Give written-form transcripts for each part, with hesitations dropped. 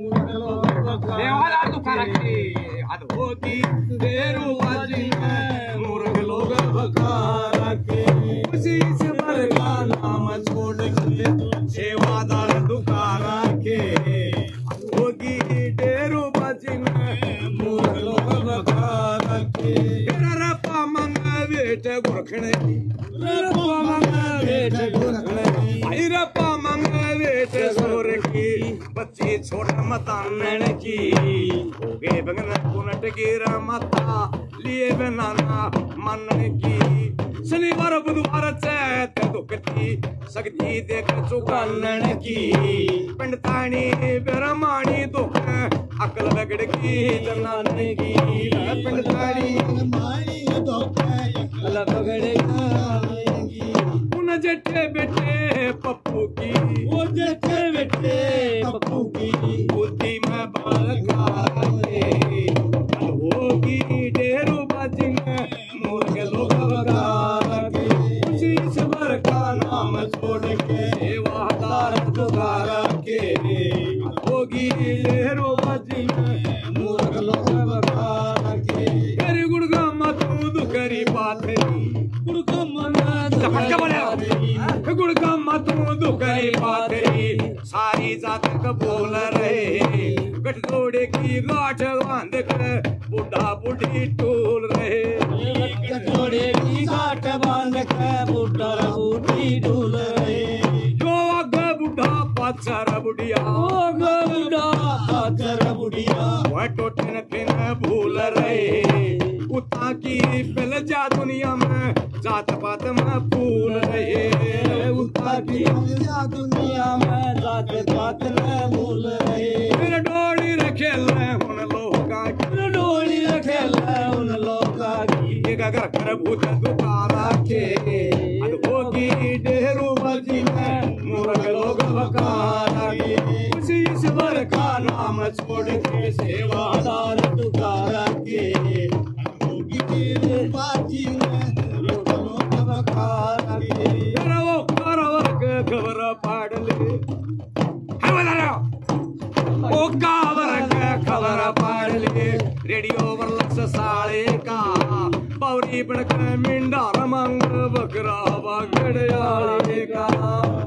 देवाला दुकान की हद होगी तेरू बाजी में मूर्ख लोग बकार के उसी से बर का नाम छोड़ के सेवादार दुकान के होगी तेरू बाजी में मूर्ख लोग बकार के रपा मंग बेट गुरखने रपा मंग बेट गुरखने आई रपा मंग बेट सोर की बच्ची छोड़ मतान की हो गए बगन पुनट गिरा मता लिए बनाना मन की शनिवार बुधवार चैत दुखती सकती देख चुकान की पिंडतानी बेरमानी दुख अकल बगड़ की जनान की पिंडतानी मानी दुख अकल बगड़ की उन जट्टे बेटे पप्पू की वो जट्टे बेटे पप्पू की बुद्धि में बालकार होगी डेरू बाजी में मूर्ख लोग बकार के उसी सबर का नाम छोड़ के सेवादार दुकारा के होगी डेरू बाजी में मूर्ख लोग बकार के करी गुड़गा मतू दुकरी पाथरी गुड़गा गुड़गा मतू दुकरी पाथरी सारी जात कबूल रहे गठजोड़े की गाठ बांध कर बुढ़ा बुढ़ी टूल रहे गठजोड़े की गाठ बांध कर बुढ़ा बुढ़ी टूल रहे जो अग बुढ़ा पाचर बुढ़िया बुढ़ा पाचर बुढ़िया वह टोटन फिर भूल रहे उता की पहले जा दुनिया में जात पात में फूल रहे उता की दुनिया में जात पात में भूल रहे फिर डोली रखे उन लोका की डोली रखे उन लोका की एक अगर कर भूत दुकारा के अद होगी डेरू बाजी में मूर्ख लोग बकार के उसी ईश्वर का नाम छोड़ के सेवादार दुकारा के होगी डेरू बाजी में मूर्ख लोग बकार के खबर पाड़ ले ओ कावर खबर पाड़ ले रेडियो वरलक्ष साले का पौरी बनक मिंडार मंग बकरा बगड़याले का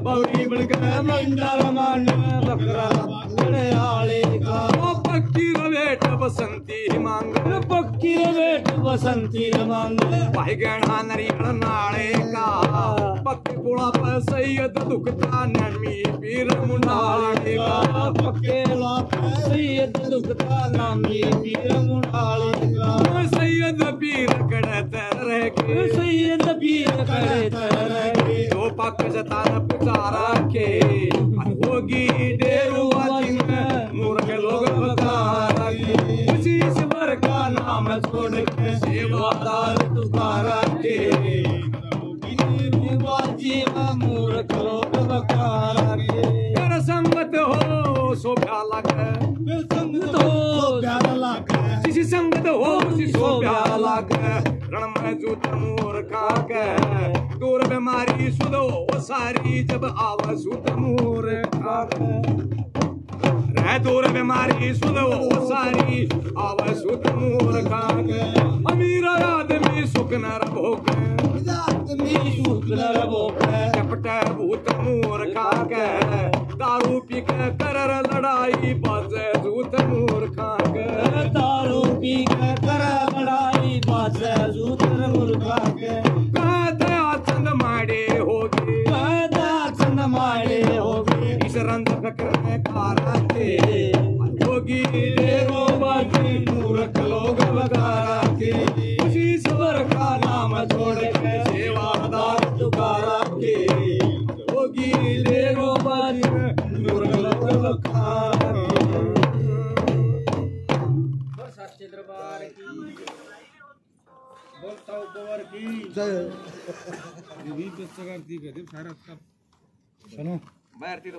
पौरी बनक मिंडार मंग बकरा बगड़याले का ओ पक्की रवेट बसंती मांग पक्की रवेट बसंती मांग भाई गणा नरियल नाले का पक्की गुड़ा पर सैयद दुखता नमी पीर मुंडाले का पक्के लाप सैयद दुखता नमी पीर मुंडाले का सैयद पीर कड़त रह के सैयद पीर कड़त रह के दो पक जतान पुकारा के होगी डेरू बाजी में मूर्ख लोग बकार के उसी ईश्वर का नाम छोड़ के सेवादार दुकारा के होगी डेरू बाजी में मूर्ख लोग बकार के कर संगत हो सो प्याला कर संगत हो प्याला लाग जिसी संगत हो उसी सो प्याला कर रण में जूत मूर्खा के दूर बीमारी सुधो सारी जब आवा सुत मूर्खा रह दूर बीमारी सुधो सारी आवा सुत मूर्खा के अमीर आदमी सुख न रभोग सुख न रभोग चपटा भूत मूर्खा के दारू पी के कर लड़ाई बाजे जूत मूर्खा के दारू पी के कर लड़ाई बाजे जूत मूर्खा के कहते चंद माड़े होगी कहते चंद माड़े होगी इस रंग फकर में कारा के होगी डेरो बाजी मूर्ख लोग बकारा के उसी सबर का नाम छोड़ के सेवादार दुकारा के होगी डेरो बाजी मूर्ख लोग बकारा के सच्चे दरबार की बोलता गोवर की जय ये भी पुस्तक आरती कहते सारा सुनो मैं आरती तो